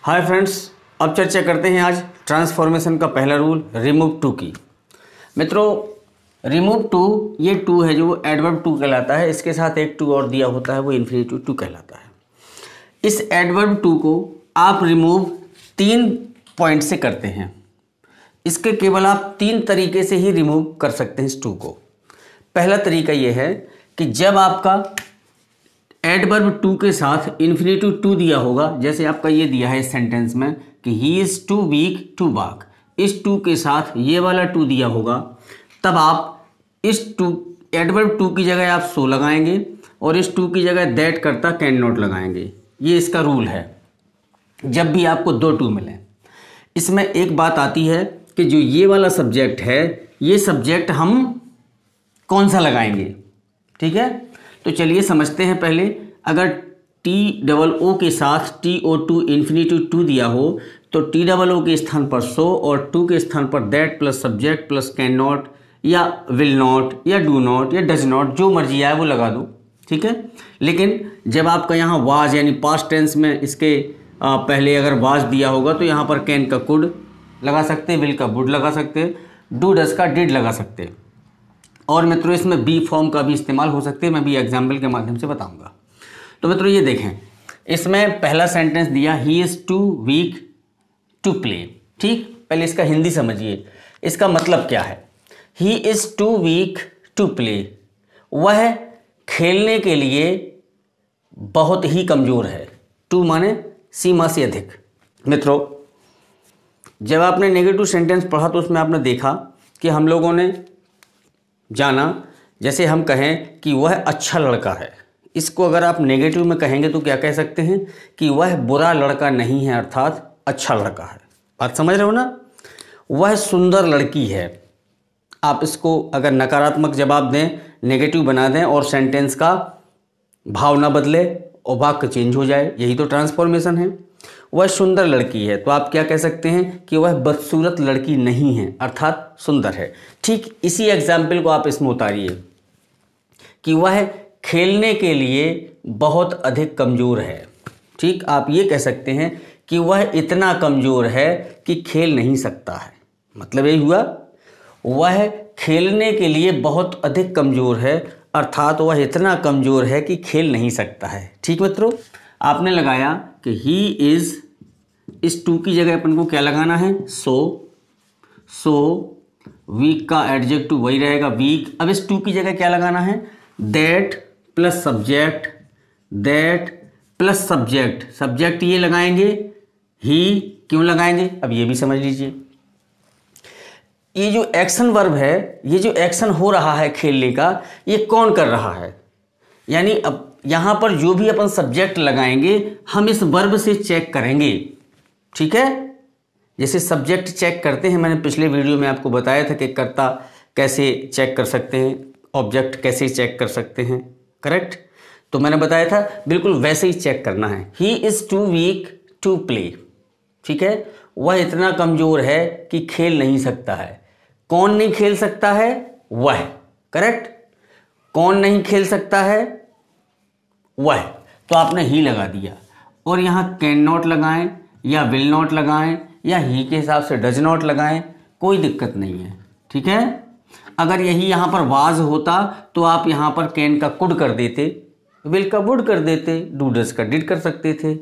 Hi friends, अब चर्चा करते हैं आज ट्रांसफॉर्मेशन का पहला रूल रिमूव टू की। मित्रों, रिमूव टू, ये टू है जो एडवर्ब टू कहलाता है। इसके साथ एक टू और दिया होता है, वो इन्फिनेटिव टू कहलाता है। इस एडवर्ब टू को आप रिमूव 3 पॉइंट से करते हैं। इसके केवल आप 3 तरीके से ही रिमूव कर सकते हैं इस टू को। पहला तरीका ये है कि जब आपका एडवर्ब टू के साथ इन्फिनेटिव टू दिया होगा, जैसे आपका ये दिया है इस सेंटेंस में कि he is too weak to walk, इस टू के साथ ये वाला टू दिया होगा, तब आप इस टू एडवर्ब टू की जगह आप सो लगाएंगे और इस टू की जगह दैट करता कैन नॉट लगाएंगे। ये इसका रूल है जब भी आपको 2 टू मिले। इसमें एक बात आती है कि जो ये वाला सब्जेक्ट है, ये सब्जेक्ट हम कौन सा लगाएंगे, ठीक है। तो चलिए समझते हैं पहले। अगर TOO के साथ TO2 इन्फिनेटिव टू दिया हो तो TOO के स्थान पर सो और टू के स्थान पर that plus subject plus can not या विल नॉट या डू नॉट या डज नॉट, जो मर्जी आए वो लगा दो, ठीक है। लेकिन जब आपका यहाँ वाज यानी पास्ट टेंस में इसके पहले अगर वाज दिया होगा तो यहाँ पर कैन का कुड लगा सकते, विल का वुड लगा सकते, डू डज का डिड लगा सकते, और मित्रों इसमें बी फॉर्म का भी इस्तेमाल हो सकते हैं। मैं भी एग्जाम्पल के माध्यम से बताऊंगा। तो मित्रों ये देखें, इसमें पहला सेंटेंस दिया he is too weak to play, ठीक। पहले इसका हिंदी समझिए, इसका मतलब क्या है। He is too weak to play, वह खेलने के लिए बहुत ही कमज़ोर है। टू माने सीमा से अधिक। मित्रों, जब आपने नेगेटिव सेंटेंस पढ़ा तो उसमें आपने देखा कि हम लोगों ने जाना, जैसे हम कहें कि वह अच्छा लड़का है, इसको अगर आप नेगेटिव में कहेंगे तो क्या कह सकते हैं कि वह बुरा लड़का नहीं है, अर्थात अच्छा लड़का है। बात समझ रहे हो ना। वह सुंदर लड़की है, आप इसको अगर नकारात्मक जवाब दें, नेगेटिव बना दें और सेंटेंस का भाव ना बदले और वाक्य चेंज हो जाए, यही तो ट्रांसफॉर्मेशन है। वह सुंदर लड़की है तो आप क्या कह सकते हैं कि वह बदसूरत लड़की नहीं है, अर्थात सुंदर है। ठीक इसी एग्जाम्पल को आप इसमें उतारिए कि वह खेलने के लिए बहुत अधिक कमज़ोर है, ठीक। आप ये कह सकते हैं कि वह इतना कमज़ोर है कि खेल नहीं सकता है। मतलब यही हुआ, वह खेलने के लिए बहुत अधिक कमज़ोर है, अर्थात वह इतना कमज़ोर है कि खेल नहीं सकता है, ठीक मित्रों। आपने लगाया कि ही इज़, इस टू की जगह अपन को क्या लगाना है, सो वीक का एडजेक्टिव वही रहेगा वीक। अब इस टू की जगह क्या लगाना है, that plus subject, that plus subject, subject ये लगाएंगे, ही क्यों लगाएंगे अब ये भी समझ लीजिए। ये जो एक्शन वर्ब है, ये जो एक्शन हो रहा है खेलने का, ये कौन कर रहा है, यानी अब यहाँ पर जो भी अपन सब्जेक्ट लगाएंगे हम इस वर्ब से चेक करेंगे, ठीक है। जैसे सब्जेक्ट चेक करते हैं, मैंने पिछले वीडियो में आपको बताया था कि कर्ता कैसे चेक कर सकते हैं, ऑब्जेक्ट कैसे चेक कर सकते हैं, करेक्ट। तो मैंने बताया था बिल्कुल वैसे ही चेक करना है। He is too weak to play, ठीक है। वह इतना कमज़ोर है कि खेल नहीं सकता है। कौन नहीं खेल सकता है, वह, करेक्ट। कौन नहीं खेल सकता है, वह। तो आपने ही लगा दिया और यहाँ कैन नॉट लगाएं या विल नॉट लगाएं या ही के हिसाब से डज नॉट लगाएं, कोई दिक्कत नहीं है, ठीक है। अगर यही यहाँ पर वाज होता तो आप यहाँ पर कैन का कुड कर देते, विल का वुड कर देते, डू डज का डिड कर सकते थे,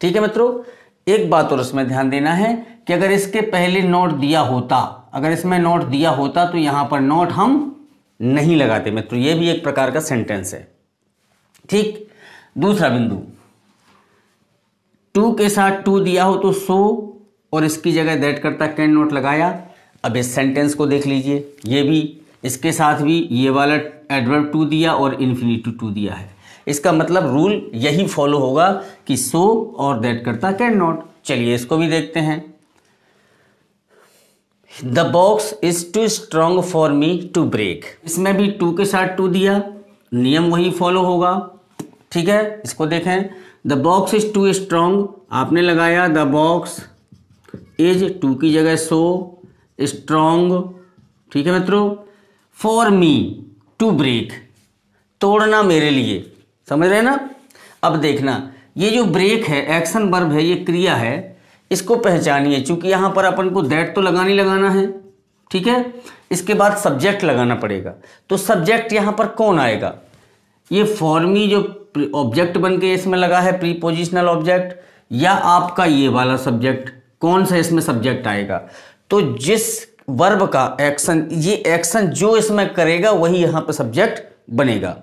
ठीक है मित्रों। एक बात और इसमें ध्यान देना है कि अगर इसके पहले नॉट दिया होता, अगर इसमें नॉट दिया होता तो यहाँ पर नॉट हम नहीं लगाते मित्रों। ये भी एक प्रकार का सेंटेंस है, ठीक। दूसरा बिंदु, टू के साथ टू दिया हो तो सो और इसकी जगह दैट करता कैन नॉट लगाया। अब इस सेंटेंस को देख लीजिए, ये भी इसके साथ भी ये वाला एडवर्ब टू दिया और इन्फिनेटिव टू दिया है। इसका मतलब रूल यही फॉलो होगा कि सो और दैट करता कैन नॉट। चलिए इसको भी देखते हैं। The box is too strong for me to break, इसमें भी टू के साथ टू दिया, नियम वही फॉलो होगा, ठीक है। इसको देखें, the box is too strong, आपने लगाया द बॉक्स इज, टू की जगह सो, स्ट्रॉन्ग, ठीक है मित्रों, फॉर मी टू ब्रेक, तोड़ना मेरे लिए, समझ रहे हैं ना। अब देखना, ये जो ब्रेक है एक्शन वर्ब है, ये क्रिया है, इसको पहचानिए, चूंकि यहाँ पर अपन को दैट तो लगाना ही लगाना है, ठीक है। इसके बाद सब्जेक्ट लगाना पड़ेगा, तो सब्जेक्ट यहाँ पर कौन आएगा? ये फॉर मी जो ऑब्जेक्ट बन के इसमें लगा है, प्रीपोजिशनल ऑब्जेक्ट, या आपका ये वाला सब्जेक्ट, कौन सा इसमें सब्जेक्ट आएगा? तो जिस वर्ब का एक्शन, ये एक्शन जो इसमें करेगा वही यहाँ पर सब्जेक्ट बनेगा।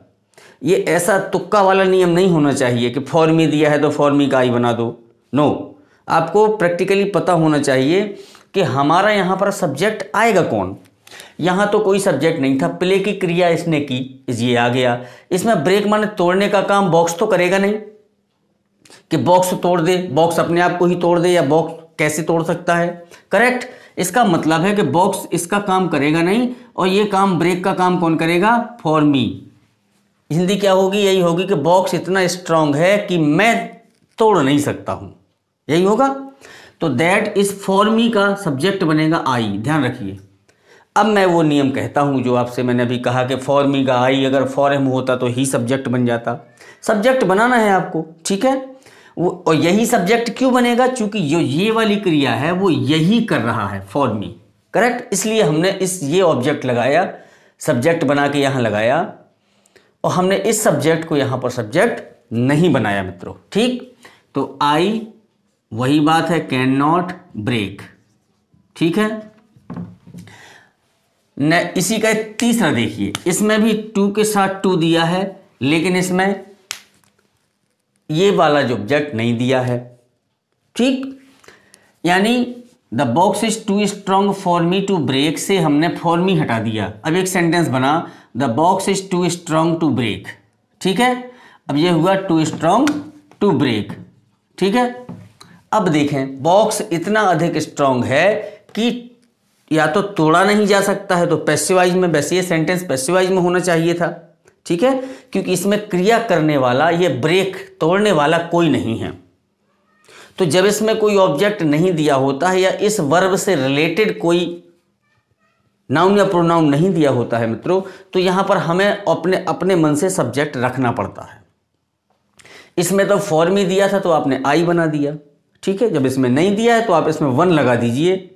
ये ऐसा तुक्का वाला नियम नहीं होना चाहिए कि फॉर मी दिया है तो फॉर मी का आई बना दो। नो, आपको प्रैक्टिकली पता होना चाहिए कि हमारा यहाँ पर सब्जेक्ट आएगा कौन। यहाँ तो कोई सब्जेक्ट नहीं था, प्ले की क्रिया इसने की, ये आ गया। इसमें ब्रेक माने तोड़ने का काम बॉक्स तो करेगा नहीं कि बॉक्स तोड़ दे, बॉक्स अपने आप को ही तोड़ दे, या बॉक्स कैसे तोड़ सकता है? करेक्ट। इसका मतलब है कि बॉक्स इसका काम करेगा नहीं, और ये काम, ब्रेक का काम कौन करेगा? For me. हिंदी क्या होगी? यही होगी कि बॉक्स इतना स्ट्रांग है कि मैं तोड़ नहीं सकता हूं, यही होगा। तो दैट इज फॉर मी का सब्जेक्ट बनेगा आई, ध्यान रखिए। अब मैं वो नियम कहता हूं जो आपसे मैंने अभी कहा कि फॉर मी का आई अगर फॉर हिम होता तो ही सब्जेक्ट बन जाता। सब्जेक्ट बनाना है आपको, ठीक है। वो, और यही सब्जेक्ट क्यों बनेगा? चूंकि जो ये वाली क्रिया है वो यही कर रहा है, फॉर मी, करेक्ट। इसलिए हमने ये ऑब्जेक्ट लगाया, सब्जेक्ट बना के यहां लगाया, और हमने इस सब्जेक्ट को यहां पर सब्जेक्ट नहीं बनाया मित्रों, ठीक। तो आई, वही बात है, कैन नॉट ब्रेक, ठीक है। न इसी का तीसरा देखिए, इसमें भी टू के साथ टू दिया है, लेकिन इसमें ये वाला जो ऑब्जेक्ट नहीं दिया है, ठीक। यानी the box is too strong for me to break से हमने फॉर मी हटा दिया। अब एक सेंटेंस बना, the box is too strong to break, ठीक है। अब ये हुआ टू स्ट्रांग टू ब्रेक, ठीक है। अब देखें, बॉक्स इतना अधिक स्ट्रांग है कि या तो तोड़ा नहीं जा सकता है, तो पैसिवाइज में, वैसे ये सेंटेंस पैसिवाइज में होना चाहिए था, ठीक है, क्योंकि इसमें क्रिया करने वाला, ये ब्रेक तोड़ने वाला कोई नहीं है। तो जब इसमें कोई ऑब्जेक्ट नहीं दिया होता है, या इस वर्ब से रिलेटेड कोई नाउन या प्रोनाउन नहीं दिया होता है मित्रों, तो यहां पर हमें अपने मन से सब्जेक्ट रखना पड़ता है। इसमें तो फॉर मी दिया था तो आपने आई बना दिया, ठीक है। जब इसमें नहीं दिया है तो आप इसमें वन लगा दीजिए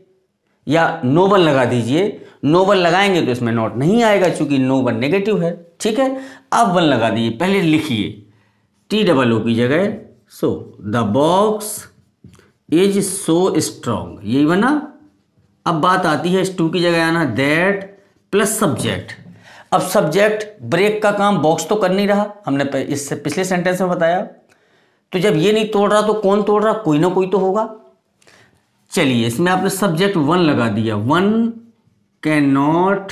या नो वन लगा दीजिए। नो वन लगाएंगे तो इसमें नॉट नहीं आएगा, चूंकि नो वन नेगेटिव है, ठीक है। अब वन लगा दीजिए, पहले लिखिए TOO की जगह so, the box is so strong, यही बना। अब बात आती है इस टू की जगह आना, दैट प्लस सब्जेक्ट। अब सब्जेक्ट ब्रेक का काम बॉक्स तो कर नहीं रहा, हमने इससे पिछले सेंटेंस में बताया। तो जब ये नहीं तोड़ रहा तो कौन तोड़ रहा? कोई ना कोई तो होगा। चलिए, इसमें आपने सब्जेक्ट वन लगा दिया, वन कैन नॉट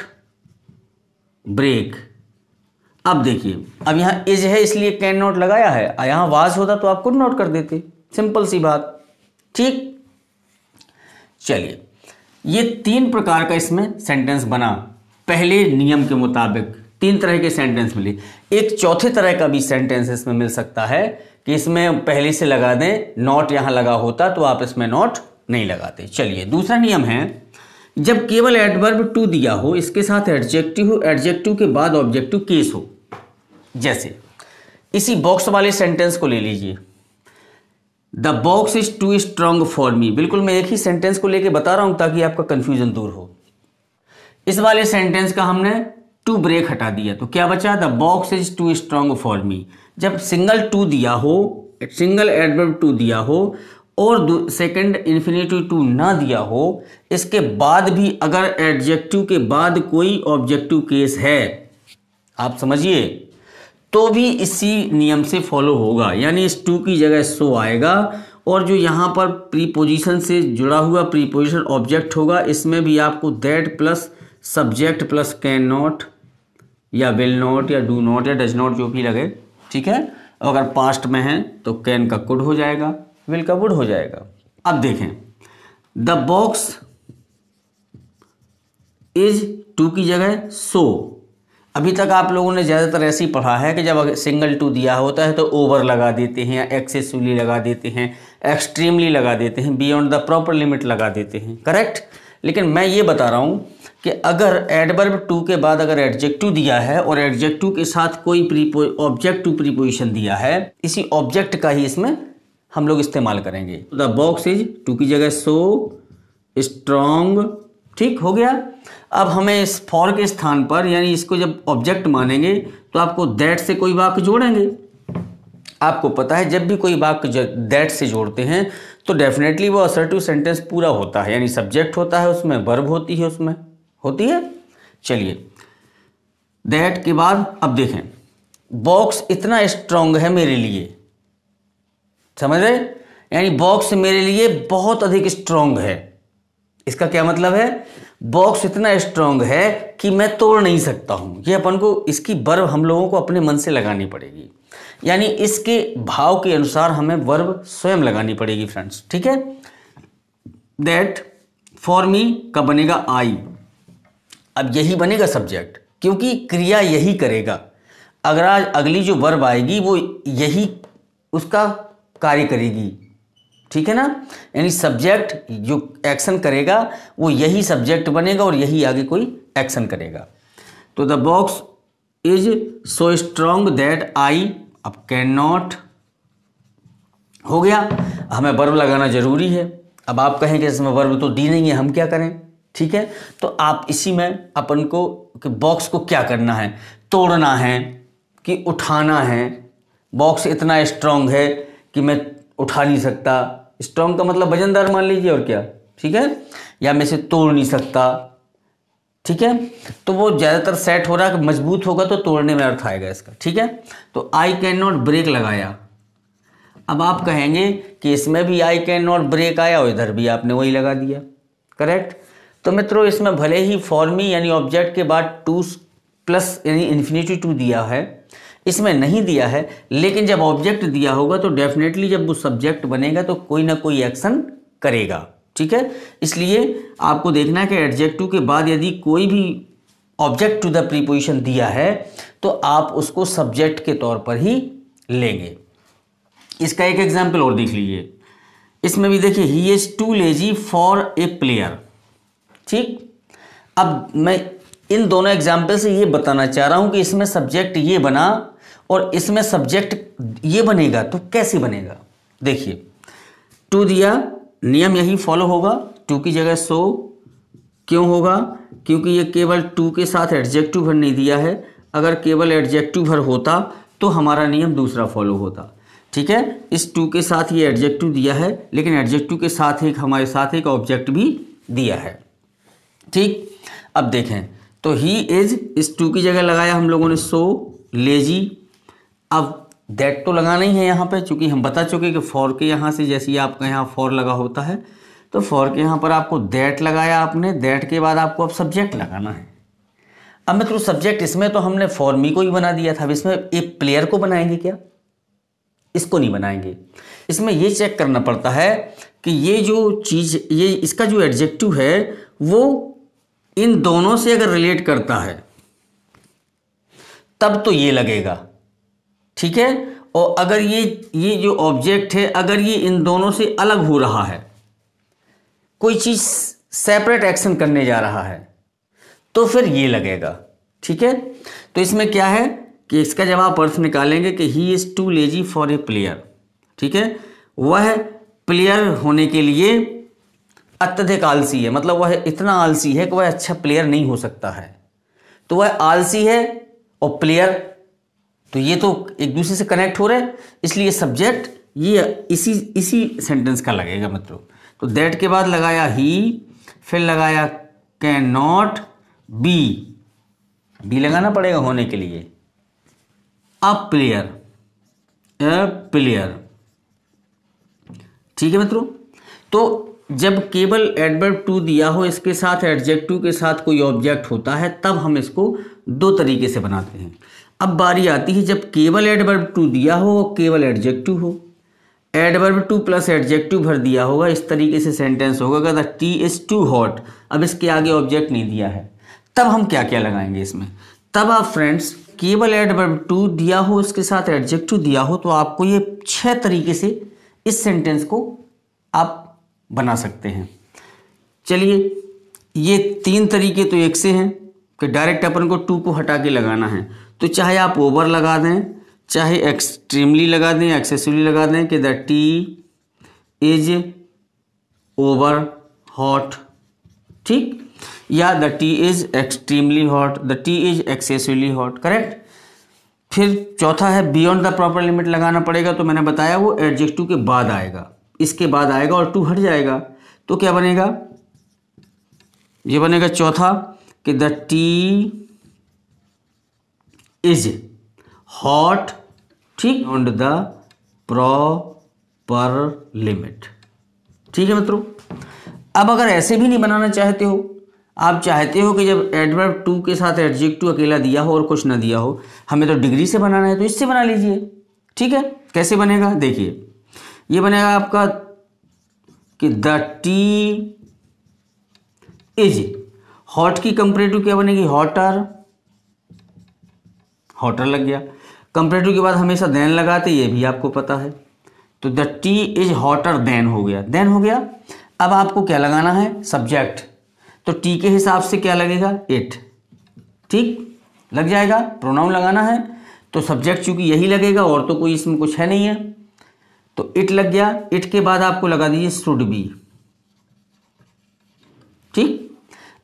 ब्रेक। अब देखिए, अब यहां इज है इसलिए कैन नॉट लगाया है, यहां वाज होता तो आप कुड नॉट कर देते, सिंपल सी बात, ठीक। चलिए, ये तीन प्रकार का इसमें सेंटेंस बना पहले नियम के मुताबिक। तीन तरह के सेंटेंस मिले। एक चौथे तरह का भी सेंटेंस इसमें मिल सकता है कि इसमें पहले से लगा दें, नॉट यहां लगा होता तो आप इसमें नॉट नहीं लगाते। चलिए, दूसरा नियम है, जब केवल एडवर्ब टू दिया हो, इसके साथ एडजेक्टिव हो, एडजेक्टिव के बाद ऑब्जेक्टिव केस हो। जैसे इसी बॉक्स वाले सेंटेंस को ले लीजिए, the box is too strong for me. बिल्कुल मैं एक ही सेंटेंस को लेके बता रहा हूं ताकि आपका कंफ्यूजन दूर हो। इस वाले सेंटेंस का हमने टू ब्रेक हटा दिया, तो क्या बचा? The box is too strong for me. जब सिंगल टू दिया हो, सिंगल एडवर्ब टू दिया हो और सेकंड इन्फिनेटिव टू ना दिया हो, इसके बाद भी अगर एडजेक्टिव के बाद कोई ऑब्जेक्टिव केस है, आप समझिए, तो भी इसी नियम से फॉलो होगा। यानी इस टू की जगह सो आएगा, और जो यहाँ पर प्रीपोजिशन से जुड़ा हुआ प्रीपोजिशन ऑब्जेक्ट होगा, इसमें भी आपको that plus subject plus can not या विल नॉट या डू नॉट या डज नॉट जो भी लगे, ठीक है। अगर पास्ट में है तो कैन का कुड हो जाएगा, विल का वुड हो जाएगा। अब देखें, द बॉक्स इज टू की जगह सो। अभी तक आप लोगों ने ज़्यादातर ऐसे ही पढ़ा है कि जब सिंगल टू दिया होता है तो ओवर लगा देते हैं, एक्सेसिवली लगा देते हैं, एक्सट्रीमली लगा देते हैं, बियॉन्ड द प्रॉपर लिमिट लगा देते हैं, करेक्ट। लेकिन मैं ये बता रहा हूँ कि अगर एडवर्ब टू के बाद अगर एडजेक्टिव दिया है और एडजेक्टिव के साथ कोई ऑब्जेक्टिव प्रीपोजिशन दिया है, इसी ऑब्जेक्ट का ही इसमें हम लोग इस्तेमाल करेंगे। द बॉक्स इज, टू की जगह सो स्ट्रॉन्ग, ठीक हो गया। अब हमें इस फॉर के स्थान पर, यानी इसको जब ऑब्जेक्ट मानेंगे तो आपको दैट से कोई वाक्य जोड़ेंगे। आपको पता है जब भी कोई वाक्य दैट से जोड़ते हैं तो डेफिनेटली वो असर्टिव सेंटेंस पूरा होता है, यानी सब्जेक्ट होता है उसमें, वर्ब होती है उसमें, होती है। चलिए दैट के बाद अब देखें, बॉक्स इतना स्ट्रांग है मेरे लिए, समझ रहे, यानी बॉक्स मेरे लिए बहुत अधिक स्ट्रांग है। इसका क्या मतलब है, बॉक्स इतना स्ट्रांग है कि मैं तोड़ नहीं सकता हूं। ये अपन को इसकी वर्ब हम लोगों को अपने मन से लगानी पड़ेगी, यानी इसके भाव के अनुसार हमें वर्ब स्वयं लगानी पड़ेगी फ्रेंड्स, ठीक है। दैट फॉर मी कब बनेगा, आई। अब यही बनेगा सब्जेक्ट, क्योंकि क्रिया यही करेगा। अगर आज अगली जो वर्ब आएगी वो यही उसका कार्य करेगी, ठीक है ना, यानी सब्जेक्ट जो एक्शन करेगा वो यही सब्जेक्ट बनेगा और यही आगे कोई एक्शन करेगा। तो the box is so strong that I, अब कैन नॉट हो गया, हमें वर्ब लगाना जरूरी है। अब आप कहेंगे इसमें वर्ब तो दी नहीं है, हम क्या करें, ठीक है। तो आप इसी में अपन को कि बॉक्स को क्या करना है, तोड़ना है कि उठाना है। बॉक्स इतना स्ट्रांग है कि मैं उठा नहीं सकता, स्ट्रांग का मतलब वजनदार मान लीजिए, और क्या, ठीक है, या मैं इसे तोड़ नहीं सकता, ठीक है। तो वो ज़्यादातर सेट हो रहा है कि मजबूत होगा तो तोड़ने में अर्थ आएगा इसका, ठीक है। तो आई कैन नॉट ब्रेक लगाया। अब आप कहेंगे कि इसमें भी आई कैन नॉट ब्रेक आया और इधर भी आपने वही लगा दिया, करेक्ट। तो मित्रों इसमें भले ही फॉर मी यानी ऑब्जेक्ट के बाद टू प्लस यानी इन्फिनिटी टू दिया है, इसमें नहीं दिया है, लेकिन जब ऑब्जेक्ट दिया होगा तो डेफिनेटली जब वो सब्जेक्ट बनेगा तो कोई ना कोई एक्शन करेगा, ठीक है। इसलिए आपको देखना है कि एडजेक्टिव के बाद यदि कोई भी ऑब्जेक्ट टू द प्रीपोजिशन दिया है तो आप उसको सब्जेक्ट के तौर पर ही लेंगे। इसका एक एग्जाम्पल और देख लीजिए, इसमें भी देखिए, he is too lazy for a player, ठीक। अब मैं इन दोनों एग्जाम्पल से ये बताना चाह रहा हूं कि इसमें सब्जेक्ट ये बना और इसमें सब्जेक्ट ये बनेगा, तो कैसे बनेगा। देखिए टू दिया, नियम यही फॉलो होगा, टू की जगह सो क्यों होगा, क्योंकि ये केवल टू के साथ एडजेक्टिव भर नहीं दिया है। अगर केवल एडजेक्टिव भर होता तो हमारा नियम दूसरा फॉलो होता, ठीक है। इस टू के साथ ये एडजेक्टिव दिया है, लेकिन एडजेक्टिव के साथ एक हमारे साथ एक ऑब्जेक्ट भी दिया है, ठीक। अब देखें तो ही इज, इस टू की जगह लगाया हम लोगों ने सो लेजी। अब दैट तो लगाना ही है यहाँ पे, चूंकि हम बता चुके कि फॉर के यहाँ से जैसे ही आपका यहाँ फॉर लगा होता है तो फॉर के यहाँ पर आपको दैट लगाया आपने, दैट के बाद आपको अब सब्जेक्ट लगाना है। अब मित्रों सब्जेक्ट इसमें तो हमने फॉर मी को ही बना दिया था, अब इसमें एक प्लेयर को बनाएंगे क्या, इसको नहीं बनाएंगे। इसमें ये चेक करना पड़ता है कि ये जो चीज़, ये इसका जो एडजेक्टिव है वो इन दोनों से अगर रिलेट करता है तब तो ये लगेगा, ठीक है। और अगर ये जो ऑब्जेक्ट है अगर ये इन दोनों से अलग हो रहा है, कोई चीज सेपरेट एक्शन करने जा रहा है, तो फिर ये लगेगा, ठीक है। तो इसमें क्या है कि इसका जब आप अर्थ निकालेंगे कि he is too lazy for a player, ठीक है, वह प्लेयर होने के लिए अत्यधिक आलसी है, मतलब वह इतना आलसी है कि वह अच्छा प्लेयर नहीं हो सकता है। तो वह आलसी है और प्लेयर, तो ये तो एक दूसरे से कनेक्ट हो रहे हैं, इसलिए सब्जेक्ट ये इसी सेंटेंस का लगेगा मित्रों। तो दैट के बाद लगाया ही, फिर लगाया कैन नॉट, बी लगाना पड़ेगा होने के लिए, अ प्लेयर, ठीक है मित्रों। तो जब केवल एडवर्ब टू दिया हो, इसके साथ एडजेक्टिव के साथ कोई ऑब्जेक्ट होता है, तब हम इसको दो तरीके से बनाते हैं। अब बारी आती है जब केवल एडवर्ब टू दिया हो और केवल एडजेक्टिव हो, एडवर्ब टू प्लस एडजेक्टिव भर दिया होगा, इस तरीके से सेंटेंस होगा the tea is too hot. अब इसके आगे ऑब्जेक्ट नहीं दिया है, तब हम क्या क्या लगाएंगे इसमें। तब आप फ्रेंड्स केवल एडवर्ब टू दिया हो, इसके साथ एडजेक्टिव दिया हो, तो आपको ये 6 तरीके से इस सेंटेंस को आप बना सकते हैं। चलिए ये 3 तरीके तो एक से हैं कि डायरेक्ट अपन को टू को हटा के लगाना है, तो चाहे आप ओवर लगा दें, चाहे एक्सट्रीमली लगा दें, एक्सेसिवली लगा दें कि the tea is over hot, ठीक, या the tea is extremely hot, the tea is excessively hot, correct. फिर चौथा है बियॉन्ड द प्रॉपर लिमिट लगाना पड़ेगा, तो मैंने बताया वो एडजेक्टिव के बाद आएगा, इसके बाद आएगा और टू हट जाएगा, तो क्या बनेगा, ये बनेगा चौथा कि द टी इज हॉट, ठीक, बियॉन्ड द प्रॉपर लिमिट, ठीक है मित्रों। अब अगर ऐसे भी नहीं बनाना चाहते हो, आप चाहते हो कि जब एडवर्ब टू के साथ एडजेक्टिव अकेला दिया हो और कुछ ना दिया हो, हमें तो डिग्री से बनाना है, तो इससे बना लीजिए, ठीक है। कैसे बनेगा देखिए, ये बनेगा आपका कि द टी इज, हॉट की कंपैरेटिव क्या बनेगी, हॉटर, हॉटर लग गया। कंपैरेटिव के बाद हमेशा देन लगाते, ये भी आपको पता है, तो the tea is hotter then हो गया, देन हो गया। अब आपको क्या लगाना है, सब्जेक्ट, तो टी के हिसाब से क्या लगेगा, इट, ठीक, लग जाएगा। प्रोनाउन लगाना है तो सब्जेक्ट चूंकि यही लगेगा और तो कोई इसमें कुछ है नहीं है, तो इट लग गया। इट के बाद आपको लगा दीजिए शुड बी, ठीक।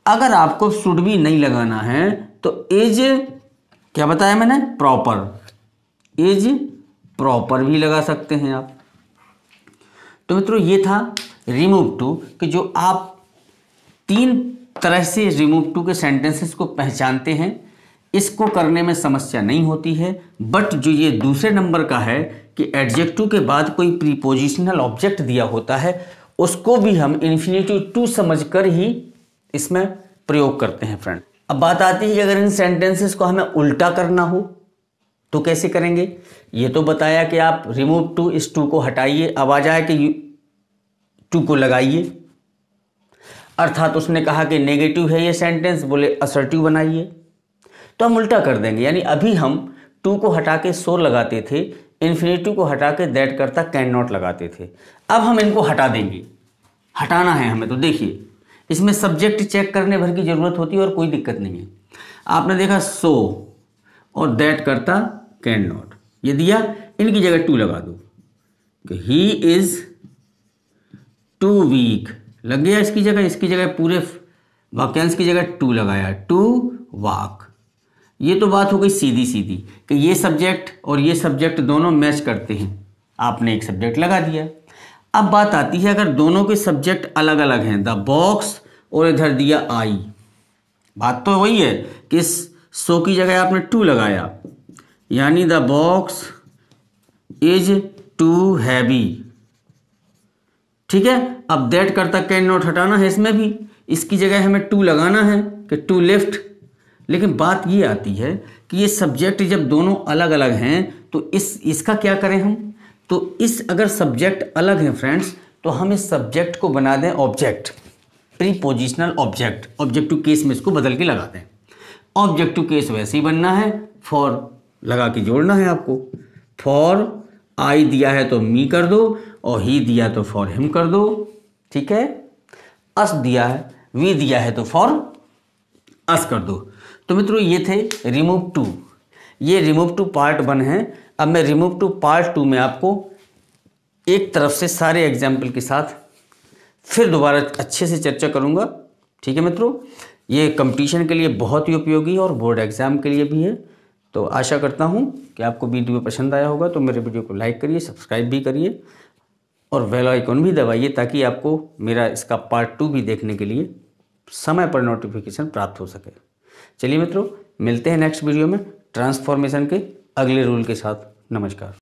अगर आपको शुड बी नहीं लगाना है तो इज, क्या बताया मैंने, प्रॉपर, इज प्रॉपर भी लगा सकते हैं आप। तो मित्रों ये था रिमूव टू, कि जो आप 3 तरह से रिमूव टू के सेंटेंसेस को पहचानते हैं, इसको करने में समस्या नहीं होती है। बट जो ये दूसरे नंबर का है कि एडजेक्टिव के बाद कोई प्रीपोजिशनल ऑब्जेक्ट दिया होता है, उसको भी हम इन्फिनेटिव टू समझकर ही इसमें प्रयोग करते हैं फ्रेंड। अब बात आती है कि अगर इन सेंटेंसेस को हमें उल्टा करना हो तो कैसे करेंगे। ये तो बताया कि आप रिमूव टू, इस टू को हटाइए, अब आ जाए कि टू को लगाइए, अर्थात उसने कहा कि नेगेटिव है ये सेंटेंस, बोले असर्टिव बनाइए, तो हम उल्टा कर देंगे। यानी अभी हम टू को हटा के सो लगाते थे, इन्फिनेटिव को हटा के दैट करता कैन नॉट लगाते थे, अब हम इनको हटा देंगे। हटाना है हमें, तो देखिए इसमें सब्जेक्ट चेक करने भर की ज़रूरत होती है और कोई दिक्कत नहीं है। आपने देखा सो और दैट करता कैन नॉट, ये दिया, इनकी जगह टू लगा दो कि ही इज़ टू वीक, लग गया इसकी जगह पूरे वाक्यांश की जगह टू लगाया, टू वाक। ये तो बात हो गई सीधी सीधी कि ये सब्जेक्ट और ये सब्जेक्ट दोनों मैच करते हैं, आपने एक सब्जेक्ट लगा दिया। अब बात आती है अगर दोनों के सब्जेक्ट अलग अलग हैं, द बॉक्स और इधर दिया आई, बात तो वही है कि सो की जगह आपने टू लगाया, यानी the box is too heavy, ठीक है। अब दैट करता कैन नॉट हटाना है, इसमें भी इसकी जगह हमें टू लगाना है कि टू लिफ्ट। लेकिन बात ये आती है कि ये सब्जेक्ट जब दोनों अलग अलग हैं तो इसका क्या करें हम, तो इस अगर सब्जेक्ट अलग हैं फ्रेंड्स, तो हम इस सब्जेक्ट को बना दें object, prepositional object, objective case में इसको बदल के लगाते हैं। ऑब्जेक्टिव केस वैसे ही बनना है, फॉर लगा के जोड़ना है आपको। फॉर आई दिया है तो मी कर दो, और ही दिया तो फॉर हिम कर दो, ठीक है। अस दिया है, वी दिया है तो फॉर अस कर दो। तो मित्रों ये थे रिमूव टू, ये रिमूव टू पार्ट 1 है। अब मैं रिमूव टू पार्ट 2 में आपको एक तरफ से सारे एग्जाम्पल के साथ फिर दोबारा अच्छे से चर्चा करूंगा, ठीक है मित्रों। ये कंपटीशन के लिए बहुत ही उपयोगी और बोर्ड एग्जाम के लिए भी है। तो आशा करता हूं कि आपको वीडियो पसंद आया होगा, तो मेरे वीडियो को लाइक करिए, सब्सक्राइब भी करिए और बेल आइकन भी दबाइए, ताकि आपको मेरा इसका पार्ट 2 भी देखने के लिए समय पर नोटिफिकेशन प्राप्त हो सके। चलिए मित्रों, मिलते हैं नेक्स्ट वीडियो में ट्रांसफॉर्मेशन के अगले रूल के साथ। नमस्कार।